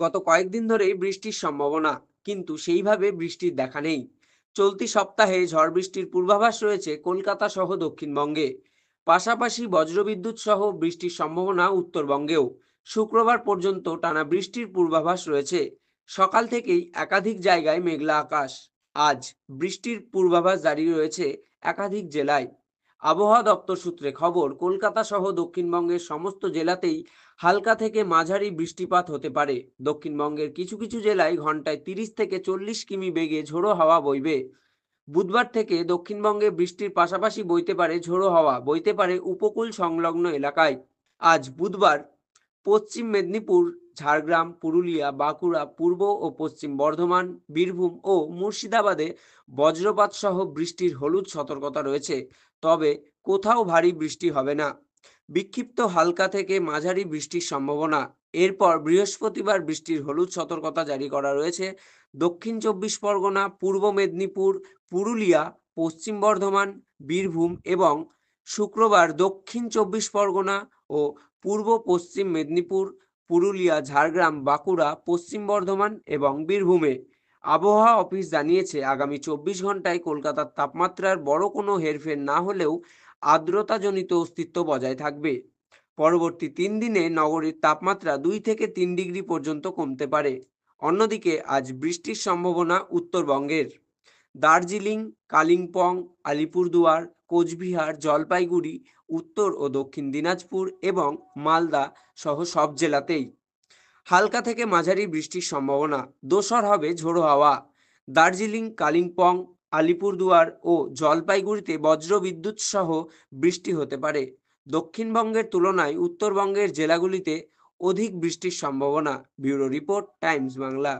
গত কয়েকদিন ধরেই বৃষ্টির সম্ভাবনা, কিন্তু সেইভাবে বৃষ্টির দেখা নেই। চলতি সপ্তাহে ঝড় বৃষ্টির পূর্বাভাস রয়েছে কলকাতা সহ দক্ষিণবঙ্গে। পাশাপাশি বজ্রবিদ্যুৎ সহ বৃষ্টির সম্ভাবনা উত্তরবঙ্গেও। শুক্রবার পর্যন্ত টানা বৃষ্টির পূর্বাভাস রয়েছে। সকাল থেকেই একাধিক জায়গায় মেঘলা আকাশ। আজ বৃষ্টির পূর্বাভাস জারি রয়েছে একাধিক জেলায়। আবহাওয়া দপ্তর সূত্রে খবর, কলকাতা সহ দক্ষিণবঙ্গের সমস্ত জেলাতেই হালকা থেকে মাঝারি বৃষ্টিপাত হতে পারে। দক্ষিণবঙ্গের কিছু কিছু জেলায় ঘন্টায় 30 থেকে 40 কিমি বেগে ঝোড়ো হাওয়া বইবে। বুধবার থেকে দক্ষিণবঙ্গে বৃষ্টির পাশাপাশি বইতে পারে ঝোড়ো হাওয়া, বইতে পারে উপকূল সংলগ্ন এলাকায়। আজ বুধবার পশ্চিম মেদিনীপুর, ঝাড়গ্রাম, পুরুলিয়া, বাঁকুড়া, পূর্ব ও পশ্চিম বর্ধমান, বীরভূম ও মুর্শিদাবাদে বজ্রপাত সহ বৃষ্টির হলুদ সতর্কতা রয়েছে। তবে কোথাও ভারী বৃষ্টি হবে না। বিক্ষিপ্ত হালকা থেকে মাঝারি বৃষ্টির সম্ভাবনা। এরপর বৃহস্পতিবার বৃষ্টির হলুদ সতর্কতা জারি করা রয়েছে দক্ষিণ 24 পরগনা, পূর্ব মেদিনীপুর, পুরুলিয়া, পশ্চিম বর্ধমান, বীরভূম এবং শুক্রবার দক্ষিণ 24 পরগনা ও পূর্ব পশ্চিম মেদিনীপুর, পুরুলিয়া, ঝাড়গ্রাম, বাঁকুড়া, পশ্চিম বর্ধমান এবং বীরভূমে। আবহাওয়া অফিস জানিয়েছে, আগামী 24 ঘন্টায় কলকাতার তাপমাত্রার বড় কোনো হেরফের না হলেও আর্দ্রতাজনিত অস্তিত্ব বজায় থাকবে। পরবর্তী 3 দিনে নগরীর তাপমাত্রা 2 থেকে 3 ডিগ্রি পর্যন্ত কমতে পারে। অন্যদিকে আজ বৃষ্টির সম্ভাবনা উত্তরবঙ্গের। দার্জিলিং, কালিম্পং, আলিপুরদুয়ার, কোচবিহার, জলপাইগুড়ি, উত্তর ও দক্ষিণ দিনাজপুর এবং মালদা সহ সব জেলাতেই হালকা থেকে মাঝারি বৃষ্টির সম্ভাবনা। দোসর হবে ঝোড়ো হাওয়া। দার্জিলিং, কালিম্পং, আলিপুরদুয়ার ও জলপাইগুড়িতে বজ্রবিদ্যুৎ সহ বৃষ্টি হতে পারে। দক্ষিণবঙ্গের তুলনায় উত্তরবঙ্গের জেলাগুলিতে অধিক বৃষ্টির সম্ভাবনা। Bureau report, Times Bangla.